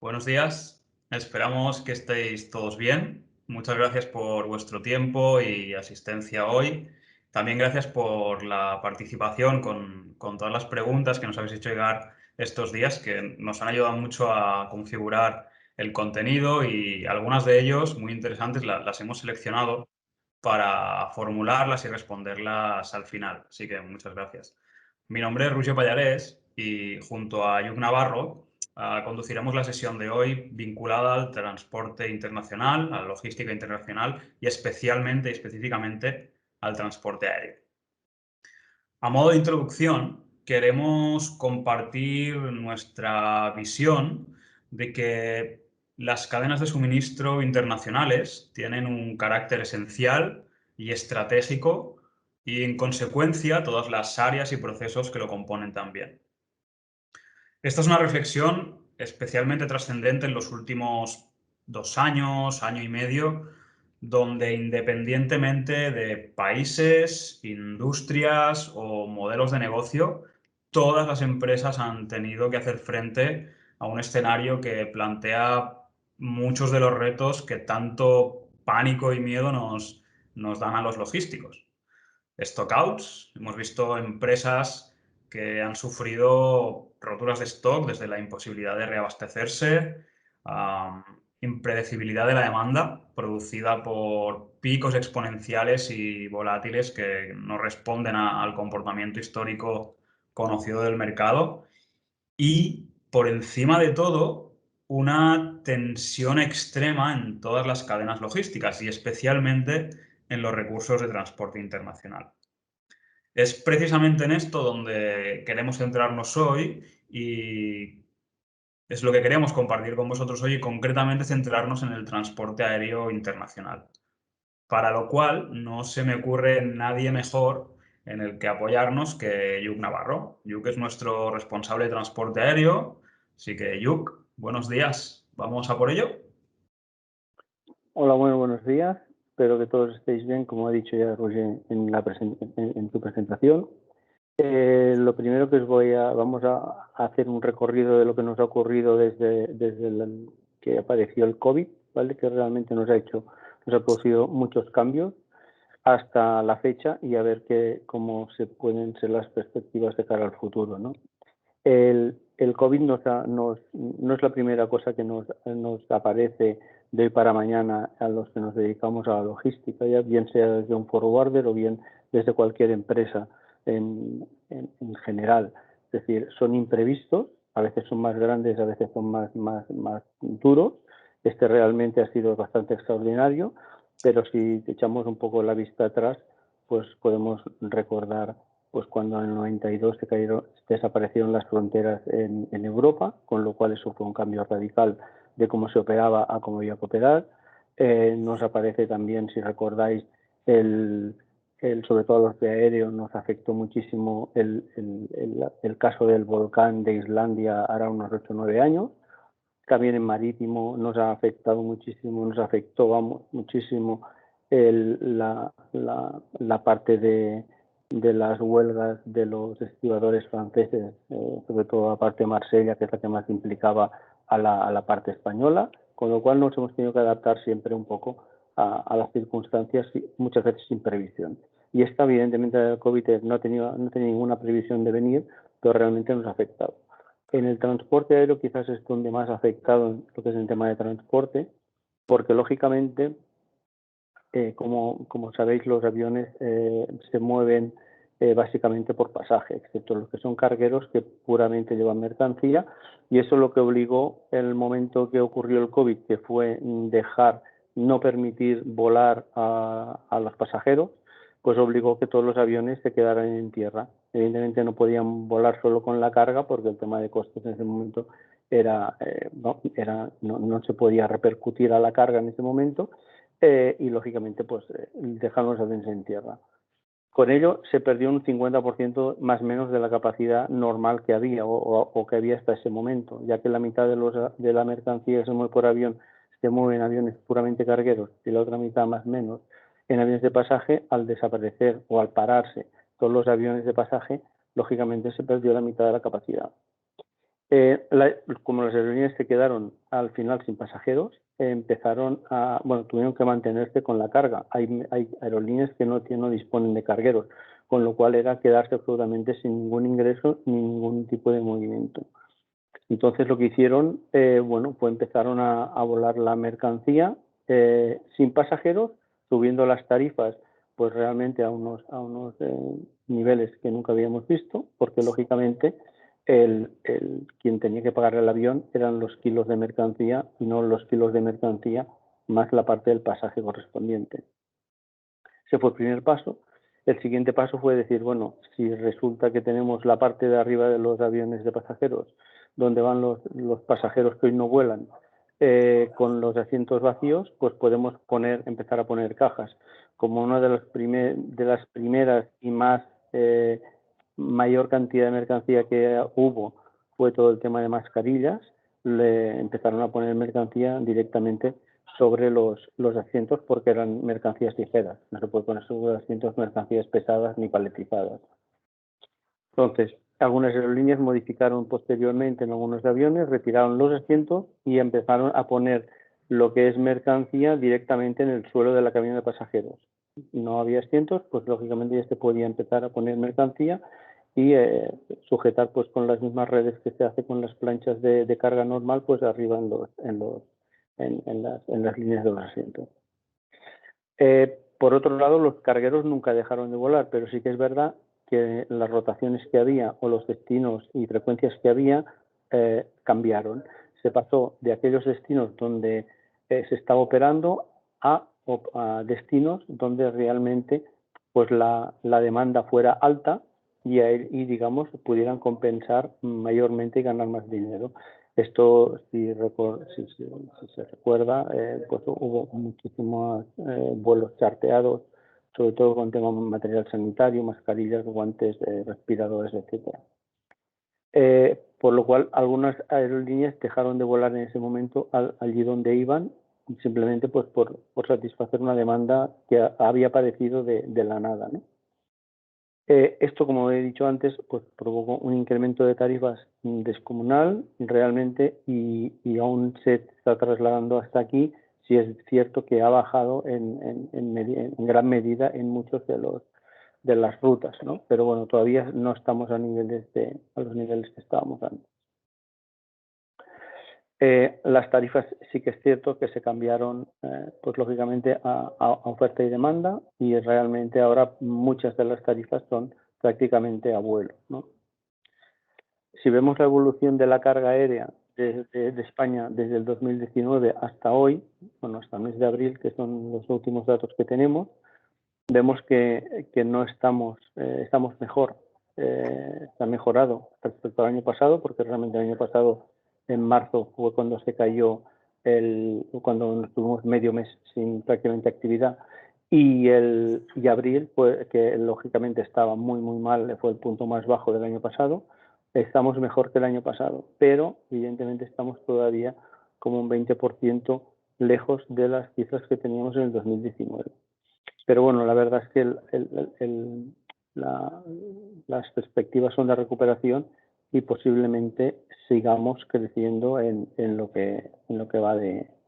Buenos días, esperamos que estéis todos bien. Muchas gracias por vuestro tiempo y asistencia hoy. También gracias por la participación con todas las preguntas que nos habéis hecho llegar estos días, que nos han ayudado mucho a configurar el contenido y algunas de ellos, muy interesantes, las hemos seleccionado para formularlas y responderlas al final. Así que muchas gracias. Mi nombre es Roger Pallarés y junto a Yuk Navarro conduciremos la sesión de hoy vinculada al transporte internacional, a la logística internacional y especialmente y específicamente al transporte aéreo. A modo de introducción, queremos compartir nuestra visión de que las cadenas de suministro internacionales tienen un carácter esencial y estratégico y, en consecuencia, todas las áreas y procesos que lo componen también. Esta es una reflexión especialmente trascendente en los últimos 2 años, año y medio, donde independientemente de países, industrias o modelos de negocio, todas las empresas han tenido que hacer frente a un escenario que plantea muchos de los retos que tanto pánico y miedo nos dan a los logísticos. Stockouts, hemos visto empresas que han sufrido roturas de stock desde la imposibilidad de reabastecerse, impredecibilidad de la demanda producida por picos exponenciales y volátiles que no responden al comportamiento histórico conocido del mercado y, por encima de todo, una tensión extrema en todas las cadenas logísticas y especialmente en los recursos de transporte internacional. Es precisamente en esto donde queremos centrarnos hoy y es lo que queremos compartir con vosotros hoy y concretamente centrarnos en el transporte aéreo internacional. Para lo cual no se me ocurre nadie mejor en el que apoyarnos que Yuk Navarro. Yuk es nuestro responsable de transporte aéreo, así que Yuk, buenos días. ¿Vamos a por ello? Hola, buenos días. Espero que todos estéis bien, como ha dicho ya Roger en tu presentación. Lo primero que vamos a hacer un recorrido de lo que nos ha ocurrido desde que apareció el COVID, ¿vale? Que realmente nos ha producido muchos cambios hasta la fecha y a ver cómo se pueden ser las perspectivas de cara al futuro, ¿no? El COVID no es la primera cosa que nos aparece de hoy para mañana a los que nos dedicamos a la logística, ya bien sea desde un forwarder o bien desde cualquier empresa en general. Es decir, son imprevistos, a veces son más grandes, a veces son más duros. Este realmente ha sido bastante extraordinario, pero si echamos un poco la vista atrás, pues podemos recordar pues cuando en el 92 desaparecieron las fronteras en Europa, con lo cual eso fue un cambio radical de cómo se operaba a cómo había que operar. Nos aparece también, si recordáis, sobre todo a los de aéreo, nos afectó muchísimo el caso del volcán de Islandia hará unos 8 o 9 años. También en marítimo nos ha afectado muchísimo, nos afectó muchísimo la parte de las huelgas de los estibadores franceses, sobre todo la parte de Marsella, que es la que más implicaba a la parte española, con lo cual nos hemos tenido que adaptar siempre un poco a las circunstancias, muchas veces sin previsión. Y esta, evidentemente, el COVID no tenía ninguna previsión de venir, pero realmente nos ha afectado. En el transporte aéreo quizás es donde más ha afectado lo que es el tema de transporte, porque lógicamente, como sabéis, los aviones se mueven básicamente por pasaje, excepto los que son cargueros que puramente llevan mercancía, y eso es lo que obligó en el momento que ocurrió el COVID, que fue no permitir volar a los pasajeros, pues obligó que todos los aviones se quedaran en tierra. Evidentemente no podían volar solo con la carga porque el tema de costes en ese momento no se podía repercutir a la carga en ese momento y lógicamente pues dejaron los aviones en tierra. Con ello se perdió un 50% más o menos de la capacidad normal que había o que había hasta ese momento, ya que la mitad de la mercancía que se mueve por avión se mueve en aviones puramente cargueros y la otra mitad más o menos en aviones de pasaje. Al desaparecer o al pararse todos los aviones de pasaje, lógicamente se perdió la mitad de la capacidad. Como las aerolíneas se quedaron al final sin pasajeros, tuvieron que mantenerse con la carga. Hay aerolíneas que no disponen de cargueros, con lo cual era quedarse absolutamente sin ningún ingreso ni ningún tipo de movimiento. Entonces lo que hicieron, fue empezaron a volar la mercancía sin pasajeros, subiendo las tarifas pues realmente a unos niveles que nunca habíamos visto, porque lógicamente quien tenía que pagar el avión eran los kilos de mercancía y no los kilos de mercancía más la parte del pasaje correspondiente. Ese fue el primer paso. El siguiente paso fue decir, bueno, si resulta que tenemos la parte de arriba de los aviones de pasajeros, donde van los pasajeros que hoy no vuelan, con los asientos vacíos, pues podemos empezar a poner cajas. Como una de las primeras y mayor cantidad de mercancía que hubo fue todo el tema de mascarillas, le empezaron a poner mercancía directamente sobre los asientos porque eran mercancías ligeras. No se puede poner sobre los asientos mercancías pesadas ni paletizadas. Entonces, algunas aerolíneas modificaron posteriormente en algunos aviones, retiraron los asientos y empezaron a poner lo que es mercancía directamente en el suelo de la cabina de pasajeros. No había asientos, pues lógicamente ya se podía empezar a poner mercancía y sujetar pues con las mismas redes que se hace con las planchas de carga normal, pues arriba en las líneas de los asientos. Por otro lado, los cargueros nunca dejaron de volar, pero sí que es verdad que las rotaciones que había o los destinos y frecuencias que había cambiaron. Se pasó de aquellos destinos donde se estaba operando a destinos donde realmente pues la demanda fuera alta y digamos pudieran compensar mayormente y ganar más dinero. Esto, si se recuerda, pues hubo muchísimos vuelos charteados, sobre todo con tema de material sanitario, mascarillas, guantes, respiradores, etcétera. Por lo cual, algunas aerolíneas dejaron de volar en ese momento allí donde iban, simplemente pues por satisfacer una demanda que había aparecido de la nada, ¿no? Esto, como he dicho antes, pues provocó un incremento de tarifas descomunal realmente y aún se está trasladando hasta aquí. Sí es cierto que ha bajado en gran medida en muchos de las rutas, ¿no? Pero bueno, todavía no estamos a los niveles que estábamos antes. Las tarifas sí que es cierto que se cambiaron, pues lógicamente a oferta y demanda, y realmente ahora muchas de las tarifas son prácticamente a vuelo, ¿no? Si vemos la evolución de la carga aérea de España desde el 2019 hasta hoy, bueno, hasta el mes de abril, que son los últimos datos que tenemos, vemos que no estamos mejor, está mejorado respecto al año pasado, porque realmente el año pasado en marzo fue cuando se cayó cuando tuvimos medio mes sin prácticamente actividad, y abril, pues, que lógicamente estaba muy mal, fue el punto más bajo del año pasado. Estamos mejor que el año pasado, pero evidentemente estamos todavía como un 20% lejos de las cifras que teníamos en el 2019. Pero bueno, la verdad es que las perspectivas son de recuperación y posiblemente sigamos creciendo en lo que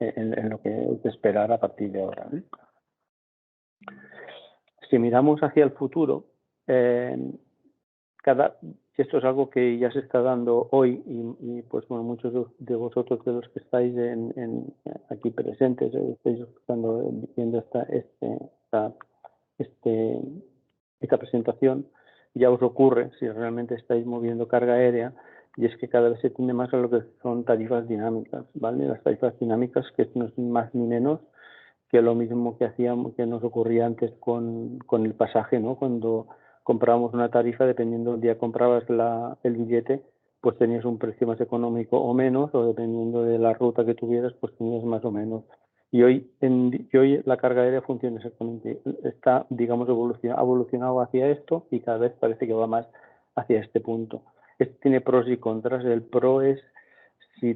es de esperar a partir de ahora, ¿no? Si miramos hacia el futuro, esto es algo que ya se está dando hoy y pues bueno, muchos de vosotros de los que estáis aquí presentes, estáis viendo esta presentación, ya os ocurre si realmente estáis moviendo carga aérea, y es que cada vez se tiende más a lo que son tarifas dinámicas, ¿vale? Las tarifas dinámicas, que no es más ni menos que lo mismo que nos ocurría antes con el pasaje, ¿no? Cuando comprábamos una tarifa, dependiendo del día que comprabas el billete, pues tenías un precio más económico o menos, o dependiendo de la ruta que tuvieras, pues tenías más o menos. Y hoy la carga aérea funciona exactamente, está, digamos, ha evolucionado hacia esto y cada vez parece que va más hacia este punto. Esto tiene pros y contras. El pro es si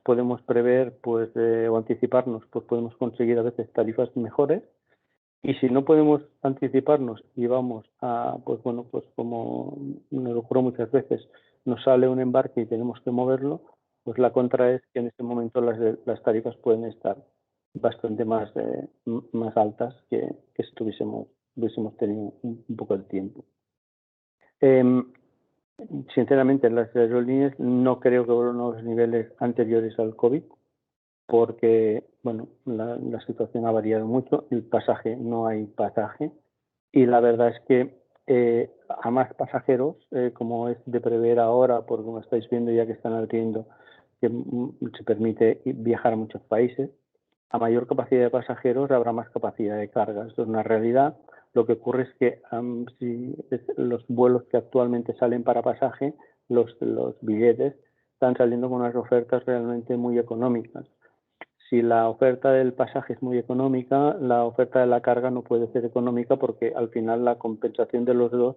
podemos prever pues o anticiparnos, pues podemos conseguir a veces tarifas mejores, y si no podemos anticiparnos y vamos a, pues bueno, pues como nos ocurre muchas veces, nos sale un embarque y tenemos que moverlo, pues la contra es que en este momento las tarifas pueden estar bastante más altas que si hubiésemos tenido un poco de tiempo. Sinceramente, las aerolíneas no creo que vuelvan a los niveles anteriores al COVID, porque bueno, la situación ha variado mucho, el pasaje, no hay pasaje, y la verdad es que a más pasajeros, como es de prever ahora, porque como estáis viendo ya que están abriendo, que se permite viajar a muchos países, a mayor capacidad de pasajeros habrá más capacidad de carga. Esto es una realidad. Lo que ocurre es que los vuelos que actualmente salen para pasaje, los billetes, están saliendo con unas ofertas realmente muy económicas. Si la oferta del pasaje es muy económica, la oferta de la carga no puede ser económica porque al final la compensación de los dos,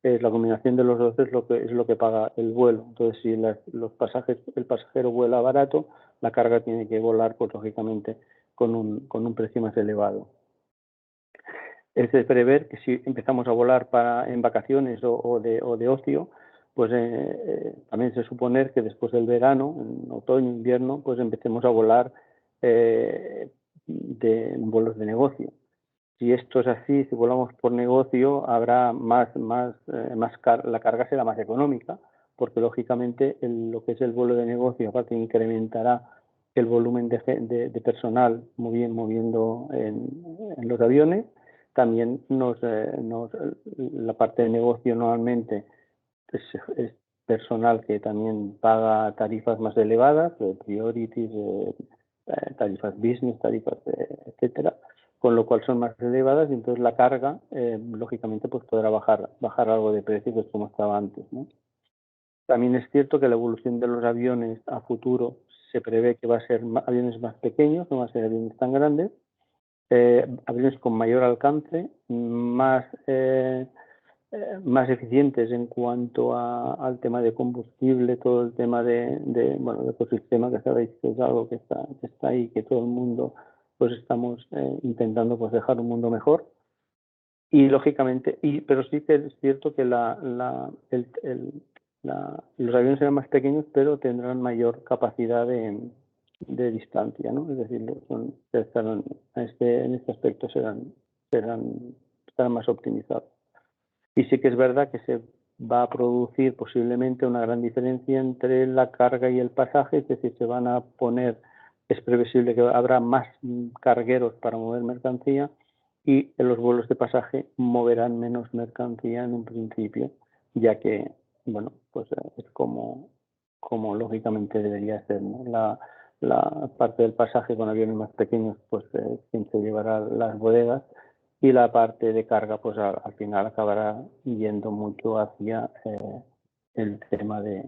la combinación de los dos es lo que paga el vuelo. Entonces, si el pasajero vuela barato, la carga tiene que volar, pues lógicamente, con un precio más elevado. Es de prever que si empezamos a volar en vacaciones o de ocio, pues también se suponer que después del verano, en otoño, invierno, pues empecemos a volar de vuelos de negocio. Si esto es así, si volamos por negocio, habrá la carga será más económica, porque lógicamente lo que es el vuelo de negocio, aparte incrementará el volumen de personal moviendo en los aviones. También la parte de negocio normalmente es personal que también paga tarifas más elevadas, priorities, tarifas business, tarifas, etcétera, con lo cual son más elevadas y entonces la carga, lógicamente, pues podrá bajar algo de precio, que es como estaba antes, ¿no? También es cierto que la evolución de los aviones a futuro se prevé que va a ser aviones más pequeños, no va a ser aviones tan grandes, aviones con mayor alcance, más eficientes en cuanto al tema de combustible, todo el tema de ecosistema, que sabéis que es algo que está ahí, que todo el mundo pues estamos intentando pues dejar un mundo mejor. Y lógicamente, pero sí que es cierto que los aviones serán más pequeños, pero tendrán mayor capacidad de distancia, ¿no? Es decir, en este aspecto estarán más optimizados. Y sí que es verdad que se va a producir posiblemente una gran diferencia entre la carga y el pasaje, es decir, es previsible que habrá más cargueros para mover mercancía y en los vuelos de pasaje moverán menos mercancía en un principio, ya que, bueno, pues es como lógicamente debería ser, ¿no? La parte del pasaje con aviones más pequeños, pues quien se llevará las bodegas, y la parte de carga, pues al final acabará yendo mucho hacia el tema de...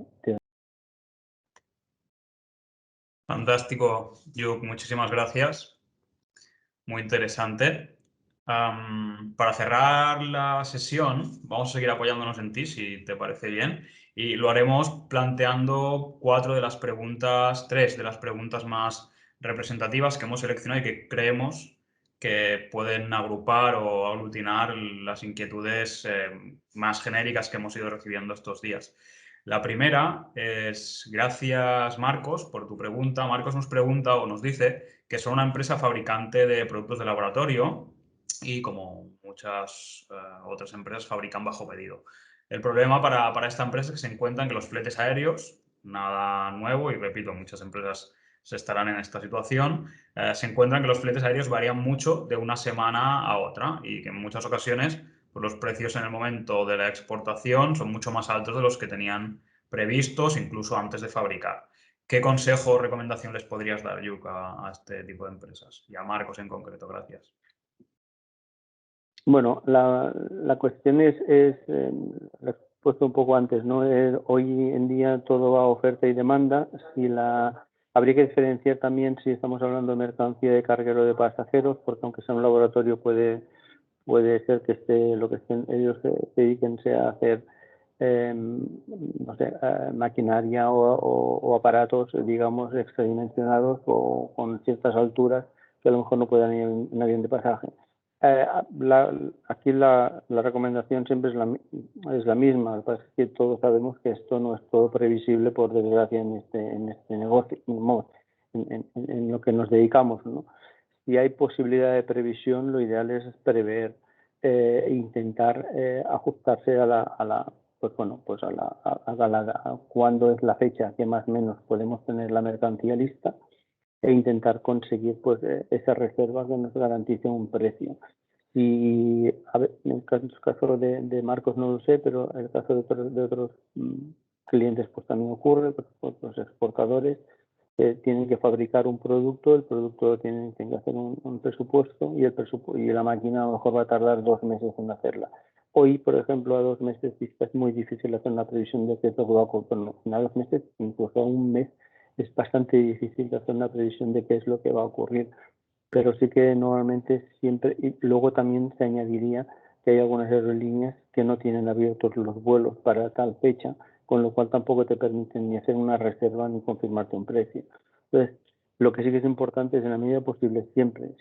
Fantástico, Yuk, muchísimas gracias. Muy interesante. Para cerrar la sesión, vamos a seguir apoyándonos en ti, si te parece bien, y lo haremos planteando tres de las preguntas más representativas que hemos seleccionado y que creemos que pueden agrupar o aglutinar las inquietudes más genéricas que hemos ido recibiendo estos días. La primera es, gracias Marcos por tu pregunta. Marcos nos pregunta o nos dice que son una empresa fabricante de productos de laboratorio y como muchas otras empresas fabrican bajo pedido. El problema para esta empresa es que se encuentran que los fletes aéreos, nada nuevo y repito, muchas empresas se estarán en esta situación, se encuentran que los fletes aéreos varían mucho de una semana a otra y que en muchas ocasiones pues, los precios en el momento de la exportación son mucho más altos de los que tenían previstos incluso antes de fabricar. ¿Qué consejo o recomendación les podrías dar, Yuk, a este tipo de empresas? Y a Marcos en concreto, gracias. Bueno, la cuestión la he puesto un poco antes, ¿no? Hoy en día todo va a oferta y demanda. Habría que diferenciar también si estamos hablando de mercancía de carguero de pasajeros, porque aunque sea un laboratorio puede ser que lo que ellos se dediquen sea a hacer no sé, maquinaria o aparatos, digamos, extradimensionados o con ciertas alturas que a lo mejor no puedan ir en avión de pasaje. Aquí la recomendación siempre es la misma. Lo que pasa es que todos sabemos que esto no es todo previsible, por desgracia, en este negocio, en lo que nos dedicamos, ¿no? Si hay posibilidad de previsión, lo ideal es prever e intentar ajustarse pues bueno, pues a cuándo es la fecha que más o menos podemos tener la mercancía lista, e intentar conseguir pues esa reserva que nos garantice un precio. Y a ver, en el caso de Marcos no lo sé, pero en el caso de otros clientes pues también ocurre, pues, los exportadores tienen que fabricar un producto, el producto tienen que hacer un presupuesto, y la máquina a lo mejor va a tardar 2 meses en hacerla. Hoy, por ejemplo, a 2 meses es muy difícil hacer una previsión de qué es lo que va a ocurrir. No, a 2 meses, incluso a un mes, es bastante difícil hacer una previsión de qué es lo que va a ocurrir, pero sí que normalmente siempre, y luego también se añadiría que hay algunas aerolíneas que no tienen abiertos los vuelos para tal fecha, con lo cual tampoco te permiten ni hacer una reserva ni confirmarte un precio. Entonces, lo que sí que es importante es, en la medida posible, siempre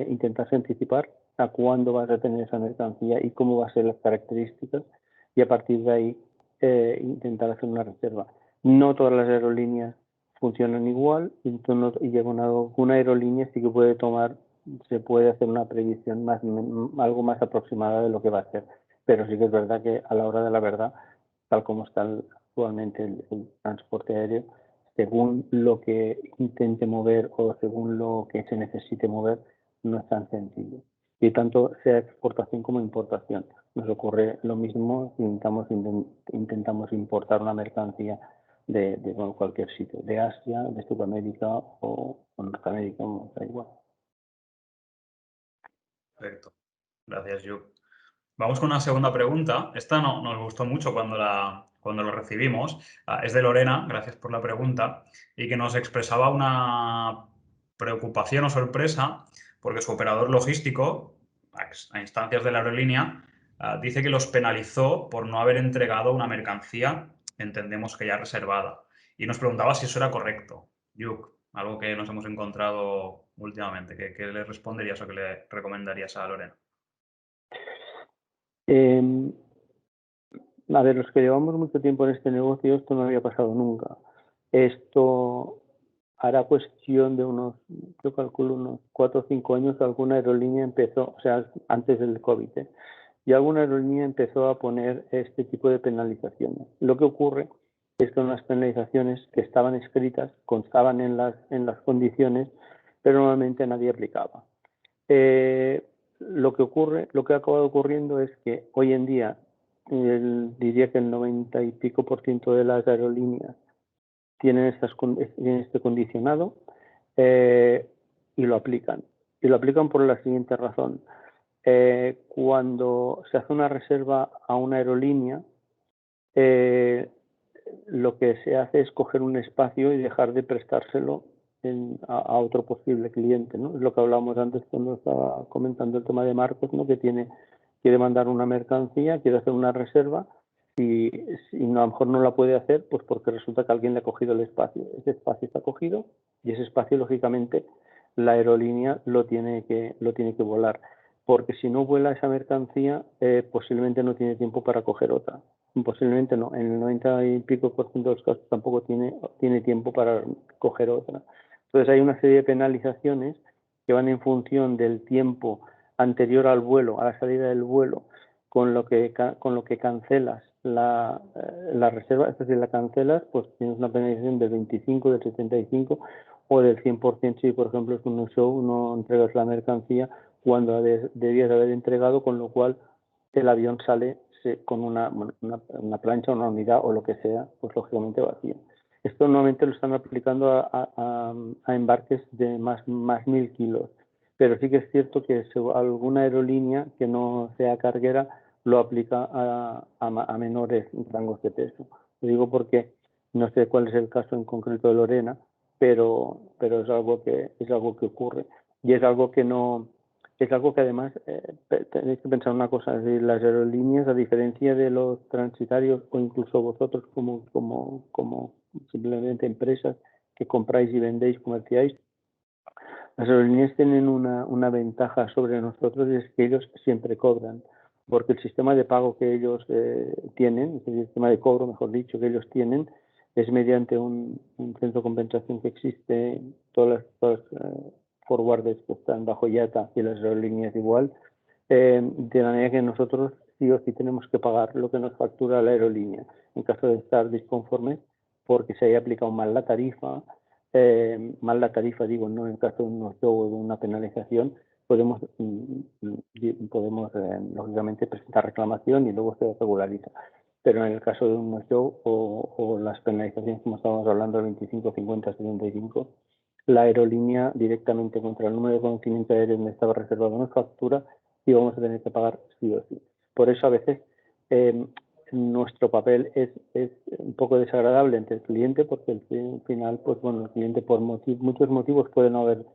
intentarse anticipar a cuándo vas a tener esa mercancía y cómo va a ser las características, y a partir de ahí intentar hacer una reserva. No todas las aerolíneas funcionan igual, y llega una aerolínea sí que se puede hacer una previsión algo más aproximada de lo que va a ser, pero sí que es verdad que a la hora de la verdad, tal como está actualmente el transporte aéreo, según lo que intente mover o según lo que se necesite mover, no es tan sencillo. Y tanto sea exportación como importación. Nos ocurre lo mismo si intentamos importar una mercancía de bueno, cualquier sitio, de Asia, de Sudamérica o Norteamérica, da igual. Perfecto. Gracias, Yu. Vamos con una segunda pregunta. Esta nos gustó mucho cuando lo recibimos. Es de Lorena, gracias por la pregunta, y que nos expresaba una preocupación o sorpresa porque su operador logístico, a instancias de la aerolínea, dice que los penalizó por no haber entregado una mercancía, entendemos que ya reservada. Y nos preguntaba si eso era correcto. Yuk, algo que nos hemos encontrado últimamente. ¿Qué le responderías o qué le recomendarías a Lorena? Eh, a ver, los que llevamos mucho tiempo en este negocio, esto no había pasado nunca. Esto hará cuestión de yo calculo unos 4 o 5 años, alguna aerolínea empezó, o sea, antes del COVID, y alguna aerolínea empezó a poner este tipo de penalizaciones. Lo que ocurre es que unas penalizaciones que estaban escritas, constaban en las condiciones, pero normalmente nadie aplicaba. Lo que ha acabado ocurriendo es que hoy en día, diría que el 90 y pico por ciento de las aerolíneas tienen este condicionado, y lo aplican. Y lo aplican por la siguiente razón. Cuando se hace una reserva a una aerolínea, eh, lo que se hace es coger un espacio y dejar de prestárselo a otro posible cliente, ¿no? Es lo que hablábamos antes cuando estaba comentando el tema de Marcos, ¿no? Que quiere mandar una mercancía, quiere hacer una reserva, y a lo mejor no la puede hacer, pues porque resulta que alguien le ha cogido el espacio. Ese espacio está cogido, y ese espacio, lógicamente, la aerolínea lo tiene que volar, porque si no vuela esa mercancía, posiblemente no tiene tiempo para coger otra. Posiblemente no, en el 90 y pico por ciento de los casos tampoco tiene tiempo para coger otra. Entonces hay una serie de penalizaciones que van en función del tiempo anterior al vuelo, a la salida del vuelo, con lo que cancelas la reserva. Es decir, la cancelas, pues tienes una penalización del 25, del 75 o del 100% si, por ejemplo, es un show, no entregas la mercancía cuando debías haber entregado, con lo cual el avión sale con una plancha, una unidad o lo que sea, pues lógicamente vacío. Esto normalmente lo están aplicando a embarques de más 1.000 kilos, pero sí que es cierto que alguna aerolínea que no sea carguera lo aplica a menores rangos de peso. Lo digo porque no sé cuál es el caso en concreto de Lorena, pero es algo que ocurre, y es algo que además tenéis que pensar una cosa: es decir, las aerolíneas, a diferencia de los transitarios o incluso vosotros como simplemente empresas que compráis y vendéis, comerciáis, Las aerolíneas tienen una ventaja sobre nosotros y es que ellos siempre cobran, porque el sistema de pago que ellos tienen, el sistema de cobro, mejor dicho, que ellos tienen, es mediante un centro de compensación que existe, todas las forwarders que están bajo IATA y las aerolíneas igual, de la manera que nosotros sí o sí tenemos que pagar lo que nos factura la aerolínea en caso de estar disconformes porque se haya aplicado mal la tarifa, digo, no en caso de un no-show o de una penalización, podemos, lógicamente presentar reclamación y luego se regulariza. Pero en el caso de un no-show o las penalizaciones, como estábamos hablando, 25, 50, 75, la aerolínea directamente contra el número de conocimiento aéreo donde estaba reservado nos factura y vamos a tener que pagar sí o sí. Por eso a veces nuestro papel es un poco desagradable ante el cliente porque al final, pues bueno, el cliente por muchos motivos puede no haber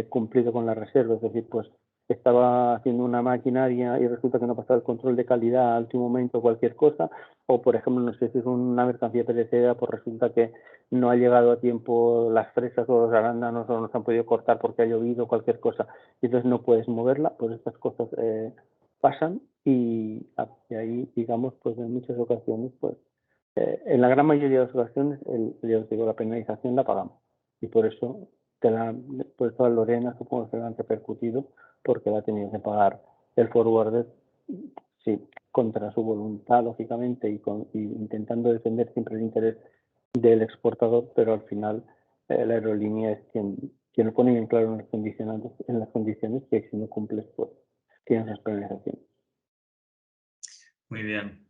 cumplido con la reserva, es decir, pues estaba haciendo una maquinaria y resulta que no ha pasado el control de calidad al último momento, cualquier cosa, o por ejemplo, no sé si es una mercancía perecedera, pues resulta que no ha llegado a tiempo las fresas o los arándanos o no se han podido cortar porque ha llovido, cualquier cosa, y entonces no puedes moverla, pues estas cosas pasan y ahí, digamos, pues en muchas ocasiones, pues en la gran mayoría de las ocasiones, ya os digo, la penalización la pagamos y por eso por eso a Lorena supongo que se le han repercutido porque la ha tenido que pagar el forwarder, sí, contra su voluntad, lógicamente, y intentando defender siempre el interés del exportador, pero al final la aerolínea es quien lo pone bien claro en las condiciones que si no cumples, pues tienes las penalizaciones. Muy bien.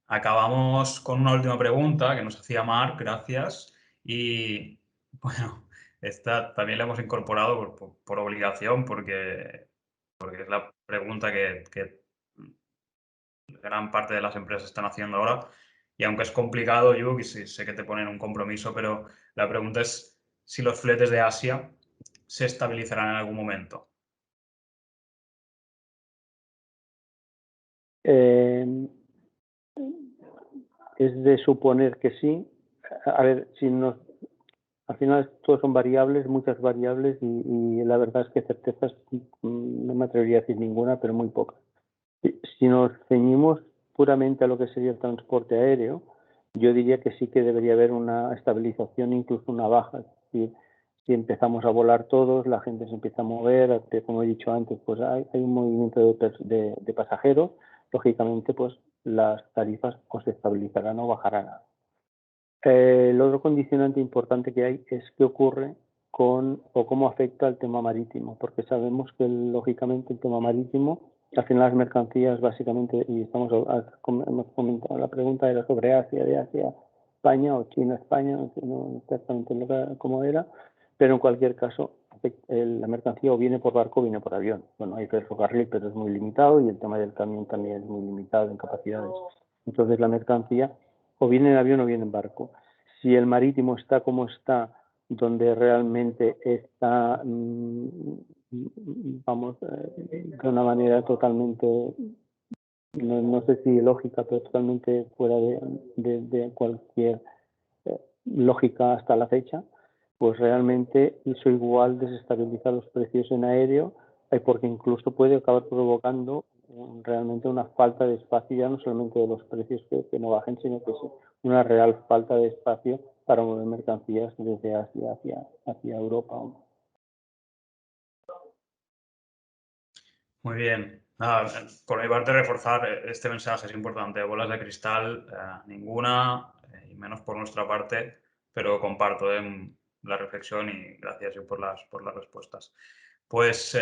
Acabamos con una última pregunta que nos hacía Marc, gracias. Y bueno, esta también la hemos incorporado por obligación porque es la pregunta que gran parte de las empresas están haciendo ahora. Y aunque es complicado, yo y sé que te ponen un compromiso, pero la pregunta es si los fletes de Asia se estabilizarán en algún momento. Es de suponer que sí. A ver, al final todos son variables, muchas variables, y la verdad es que certezas no me atrevería a decir ninguna, pero muy pocas. Si nos ceñimos puramente a lo que sería el transporte aéreo, yo diría que sí que debería haber una estabilización, incluso una baja. Es decir, si empezamos a volar todos, la gente se empieza a mover, como he dicho antes, pues hay un movimiento de pasajeros, lógicamente pues las tarifas o se estabilizarán o bajarán. El otro condicionante importante que hay es qué ocurre o cómo afecta el tema marítimo, porque sabemos que lógicamente el tema marítimo, al final las mercancías básicamente, y hemos comentado, la pregunta era sobre Asia, de Asia, España o China, España, no sé exactamente cómo era, pero en cualquier caso la mercancía o viene por barco o viene por avión. Bueno, hay ferrocarril, pero es muy limitado y el tema del camión también es muy limitado en capacidades. Entonces la mercancía o viene en avión o viene en barco. Si el marítimo está como está, donde realmente está, vamos, de una manera totalmente, no sé si lógica, pero totalmente fuera de cualquier lógica hasta la fecha, pues realmente eso igual desestabiliza los precios en aéreo, porque incluso puede acabar provocando realmente una falta de espacio, ya no solamente de los precios que no bajen, sino que es una real falta de espacio para mover mercancías desde Asia hacia Europa. Muy bien. Nada, por mi parte, reforzar este mensaje es importante. Bolas de cristal, ninguna, y menos por nuestra parte, pero comparto la reflexión y gracias yo por las respuestas. Pues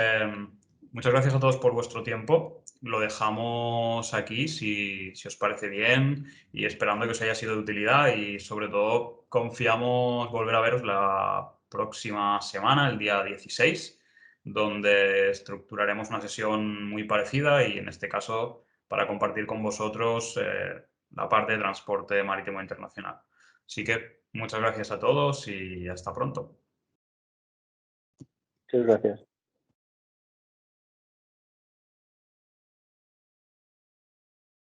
muchas gracias a todos por vuestro tiempo. Lo dejamos aquí si os parece bien y esperando que os haya sido de utilidad y sobre todo confiamos volver a veros la próxima semana, el día 16, donde estructuraremos una sesión muy parecida y en este caso para compartir con vosotros la parte de transporte marítimo internacional. Así que muchas gracias a todos y hasta pronto. Muchas gracias.